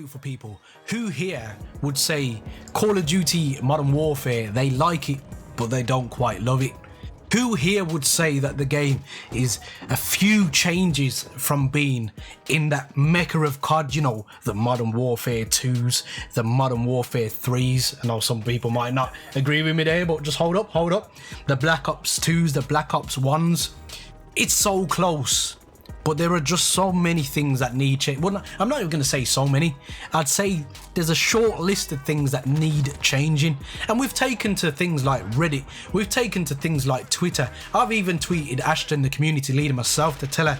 for people. Who here would say Call of Duty Modern Warfare, they like it, but they don't quite love it? Who here would say that the game is a few changes from being in that mecca of COD, you know, the Modern Warfare 2s, the Modern Warfare 3s. I know some people might not agree with me there, but just hold up. The Black Ops 2s, the Black Ops 1s. It's so close, but there are just so many things that need change. Well, I'm not even going to say so many. I'd say there's a short list of things that need changing. And we've taken to things like Reddit. We've taken to things like Twitter. I've even tweeted Ashton, the community leader myself, to tell her,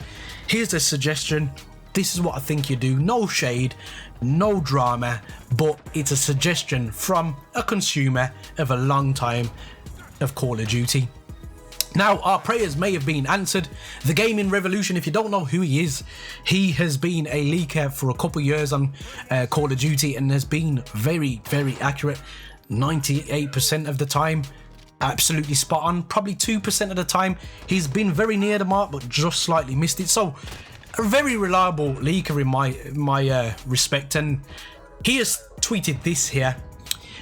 here's a suggestion. This is what I think you do. No shade, no drama, but it's a suggestion from a consumer of a long time of Call of Duty. Now, our prayers may have been answered. The Gaming Revolution, if you don't know who he is, he has been a leaker for a couple of years on Call of Duty and has been very, very accurate. 98% of the time, absolutely spot on. Probably 2% of the time, he's been very near the mark, but just slightly missed it. So, a very reliable leaker in my respect. And he has tweeted this here.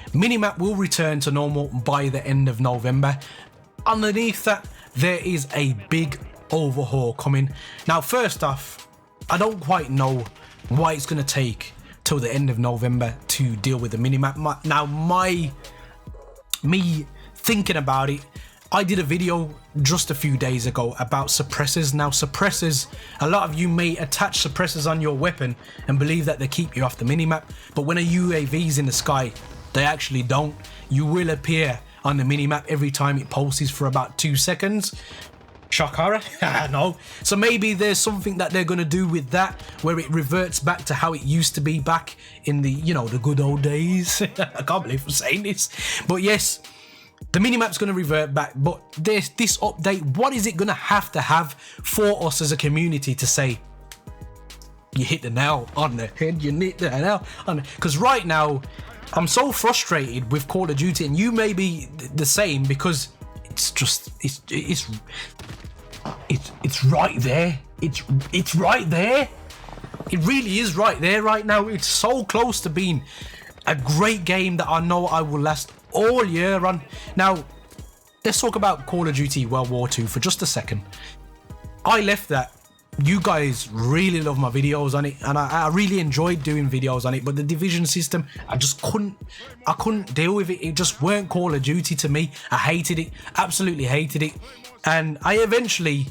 Minimap will return to normal by the end of November. Underneath that, there is a big overhaul coming. Now, first off, I don't quite know why it's going to take till the end of November to deal with the minimap. Me thinking about it, I did a video just a few days ago about suppressors. Now, suppressors, a lot of you may attach suppressors on your weapon and believe that they keep you off the minimap, but when a UAV is in the sky, they actually don't. You will appear on the minimap every time it pulses for about 2 seconds. Shock horror? No. So maybe there's something that they're going to do with that where it reverts back to how it used to be back in the, you know, the good old days. I can't believe I'm saying this. But yes, the minimap's going to revert back. But this update, what is it going to have for us as a community to say, you hit the nail on the head, you hit the nail on the... Because right now, I'm so frustrated with Call of Duty, and you may be the same, because it's just it's right there. It's right there. It really is right there right now. It's so close to being a great game that I know I will last all year on. Now, let's talk about Call of Duty World War II for just a second. I left that. You guys really love my videos on it, and I really enjoyed doing videos on it, but the division system, I couldn't deal with it. It just weren't Call of Duty to me. I hated it, absolutely hated it. And I eventually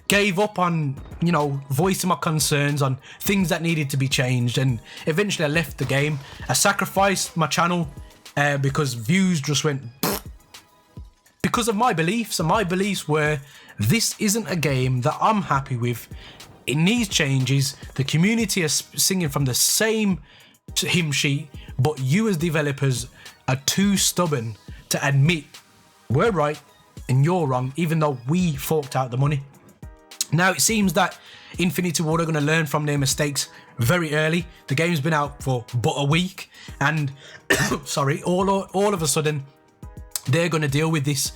gave up on, you know, voicing my concerns on things that needed to be changed, and eventually I left the game. I sacrificed my channel because views just went because of my beliefs, and my beliefs were, this isn't a game that I'm happy with. It needs changes. The community is singing from the same hymn sheet, but you as developers are too stubborn to admit we're right and you're wrong, even though we forked out the money. Now it seems that Infinity Ward are going to learn from their mistakes very early. The game's been out for but a week, and sorry, all of a sudden they're going to deal with this.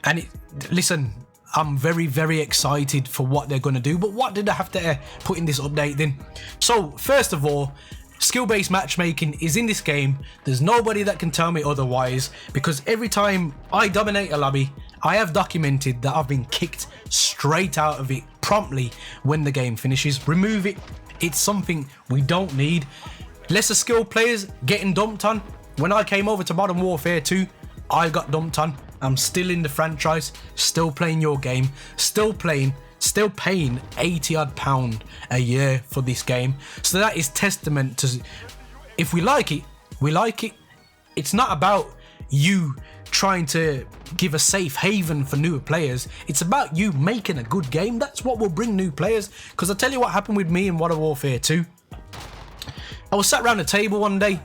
And listen, I'm very, very excited for what they're going to do. But what did I have to put in this update then? So, first of all, skill-based matchmaking is in this game. There's nobody that can tell me otherwise, because every time I dominate a lobby, I have documented that I've been kicked straight out of it promptly when the game finishes. Remove it. It's something we don't need. Lesser skilled players getting dumped on. When I came over to Modern Warfare 2, I got dumped on. I'm still in the franchise, still playing your game, still paying £80 odd a year for this game. So that is testament to, if we like it, we like it. It's not about you trying to give a safe haven for newer players. It's about you making a good game. That's what will bring new players. Because I'll tell you what happened with me in Modern Warfare 2. I was sat around a table one day.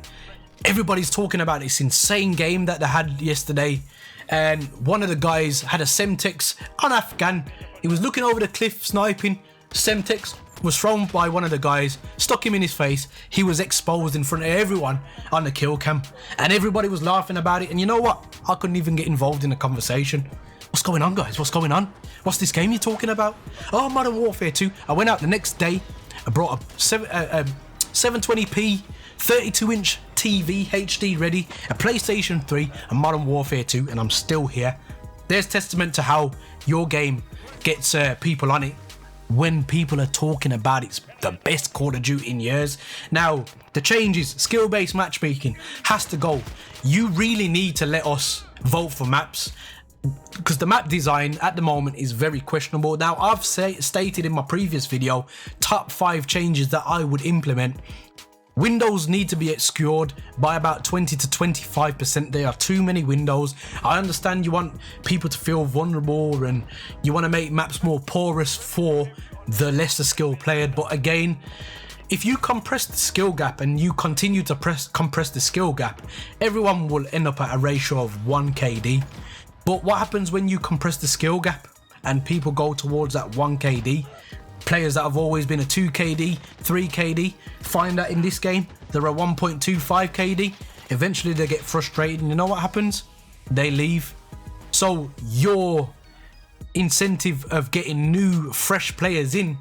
Everybody's talking about this insane game that they had yesterday. And one of the guys had a Semtex on Afghan. He was looking over the cliff sniping. Semtex was thrown by one of the guys, stuck him in his face. He was exposed in front of everyone on the kill cam, and everybody was laughing about it. And you know what? I couldn't even get involved in the conversation. What's going on, guys? What's going on? What's this game you're talking about? Oh, Modern Warfare 2. I went out the next day. I brought a 720p 32-inch TV, HD ready, a PlayStation 3, a Modern Warfare 2, and I'm still here. There's testament to how your game gets people on it when people are talking about it's the best Call of Duty in years. Now, the changes, skill-based matchmaking has to go. You really need to let us vote for maps, because the map design at the moment is very questionable. Now, I've stated in my previous video top 5 changes that I would implement. Windows need to be obscured by about 20 to 25%. There are too many windows. I understand you want people to feel vulnerable and you want to make maps more porous for the lesser skilled player, but again, if you compress the skill gap and you continue to compress the skill gap, everyone will end up at a ratio of 1 KD. But what happens when you compress the skill gap and people go towards that 1 KD? Players that have always been a 2 KD, 3 KD, find that in this game they're a 1.25 KD. Eventually they get frustrated and you know what happens? They leave. So your incentive of getting new, fresh players in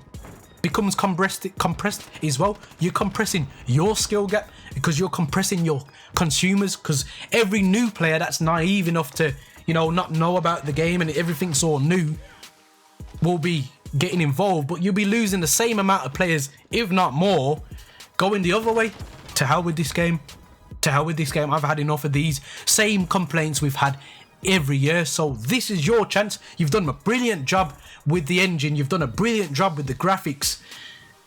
becomes compressed as well. You're compressing your skill gap because you're compressing your consumers, because every new player that's naive enough to, you know, not know about the game and everything's all new will be getting involved, but you'll be losing the same amount of players, if not more, going the other way. To hell with this game. To hell with this game. I've had enough of these same complaints we've had every year. So this is your chance. You've done a brilliant job with the engine. You've done a brilliant job with the graphics.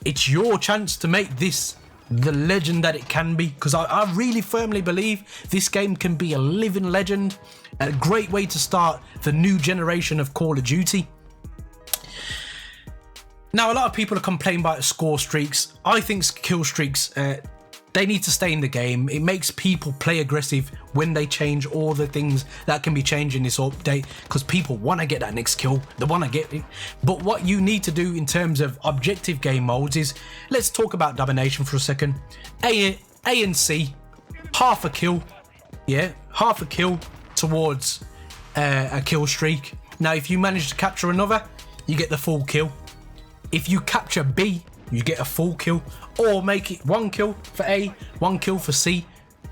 It's your chance to make this the legend that it can be, because I really firmly believe this game can be a living legend. A great way to start the new generation of Call of Duty. Now, a lot of people are complaining about score streaks. I think kill streaks, they need to stay in the game. It makes people play aggressive when they change all the things that can be changed in this update, because people want to get that next kill. They want to get it. But what you need to do in terms of objective game modes is, let's talk about domination for a second. A and C, half a kill. Yeah, half a kill towards a kill streak. Now, if you manage to capture another, you get the full kill. If you capture B, you get a full kill, or make it 1 kill for A, 1 kill for C,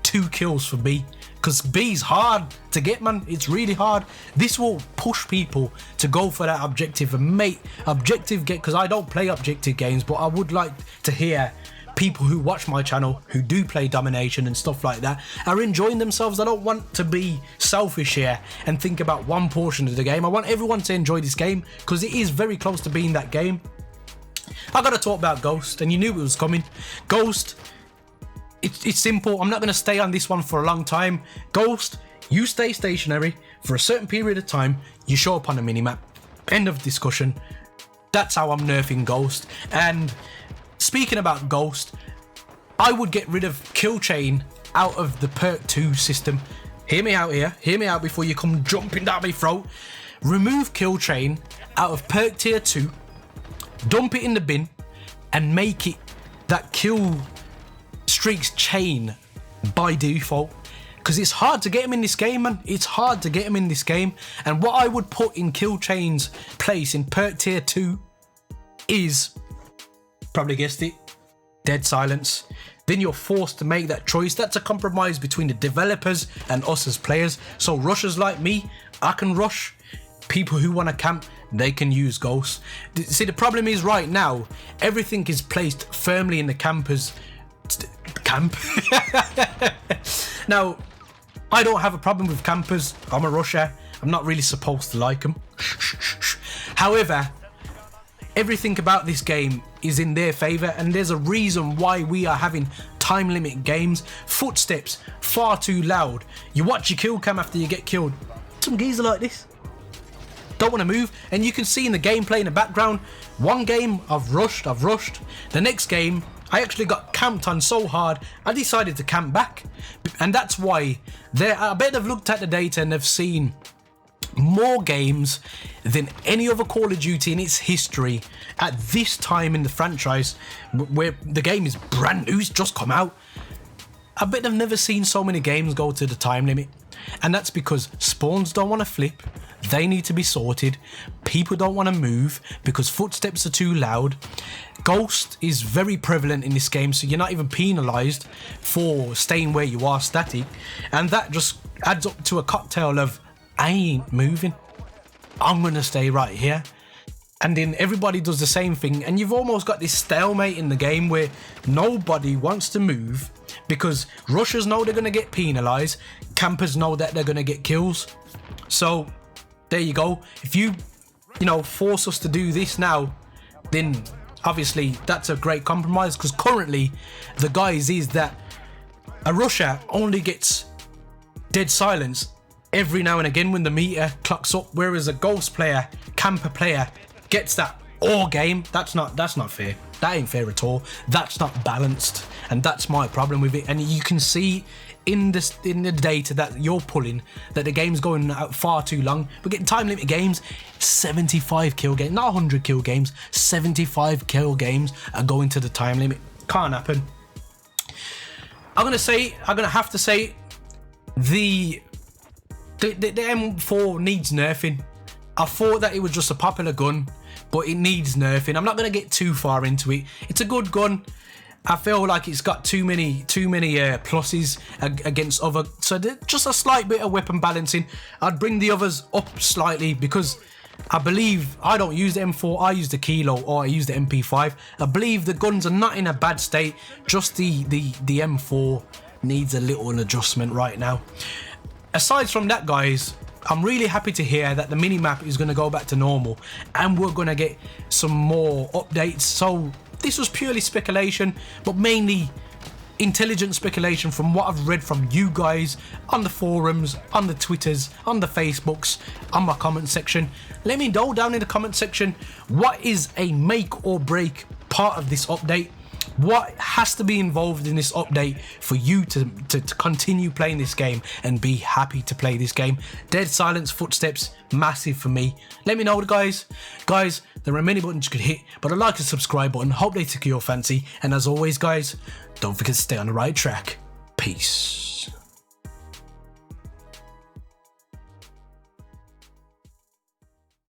2 kills for B, because B's hard to get, man. It's really hard. This will push people to go for that objective and make objective get, because I don't play objective games, but I would like to hear people who watch my channel who do play domination and stuff like that are enjoying themselves. I don't want to be selfish here and think about one portion of the game. I want everyone to enjoy this game, because it is very close to being that game. I gotta talk about Ghost, and you knew it was coming. Ghost, it's simple. I'm not gonna stay on this one for a long time. Ghost, you stay stationary for a certain period of time, you show up on a minimap. End of discussion. That's how I'm nerfing Ghost. And speaking about Ghost, I would get rid of Kill Chain out of the Perk 2 system. Hear me out here. Hear me out before you come jumping down my throat. Remove Kill Chain out of Perk Tier 2. Dump it in the bin and make it that kill streaks chain by default, because it's hard to get him in this game, man. It's hard to get him in this game. And what I would put in kill chain's place in Perk Tier 2 is, probably guessed it, dead silence. Then you're forced to make that choice. That's a compromise between the developers and us as players. So rushers like me, I can rush. People who want to camp, they can use Ghosts. See, the problem is right now, everything is placed firmly in the campers' camp. Now, I don't have a problem with campers. I'm a rusher. I'm not really supposed to like them. However, everything about this game is in their favor, and there's a reason why we are having time limit games. Footsteps, far too loud. You watch your kill cam after you get killed. Some geezer like this don't want to move, and you can see in the gameplay in the background, one game I've rushed, the next game I actually got camped on so hard I decided to camp back. And that's why I bet they've looked at the data and they've seen more games than any other Call of Duty in its history at this time in the franchise, where the game is brand new, it's just come out. I bet I've never seen so many games go to the time limit. And that's because spawns don't want to flip, they need to be sorted, people don't want to move because footsteps are too loud. Ghost is very prevalent in this game, so you're not even penalised for staying where you are static, and that just adds up to a cocktail of I ain't moving, I'm gonna stay right here. And then everybody does the same thing, and you've almost got this stalemate in the game where nobody wants to move because rushers know they're going to get penalised, campers know that they're going to get kills. So there you go. If you force us to do this now, then obviously that's a great compromise, because currently the guise is that a rusher only gets dead silence every now and again when the meter clocks up, whereas a ghost player, camper player, gets that all game. That's not fair. That ain't fair at all. That's not balanced, and that's my problem with it. And you can see in the data that you're pulling that the game's going out far too long. We're getting time limit games, 75 kill games, not 100 kill games, 75 kill games are going to the time limit. Can't happen. I'm gonna have to say the M4 needs nerfing. I thought that it was just a popular gun, but it needs nerfing. I'm not going to get too far into it. It's a good gun. I feel like it's got too many pluses against other. So just a slight bit of weapon balancing. I'd bring the others up slightly, because I believe I don't use the M4. I use the Kilo, or I use the MP5. I believe the guns are not in a bad state. Just the M4 needs a little adjustment right now. Aside from that, guys, I'm really happy to hear that the minimap is going to go back to normal and we're going to get some more updates. So this was purely speculation, but mainly intelligent speculation from what I've read from you guys on the forums, on the Twitters, on the Facebooks, on my comment section. Let me know down in the comment section, what is a make or break part of this update? What has to be involved in this update for you to continue playing this game and be happy to play this game? Dead silence, footsteps, massive for me. Let me know, guys. Guys, there are many buttons you could hit, but I like the subscribe button. Hope they tickle your fancy. And as always, guys, don't forget to stay on the right track. Peace.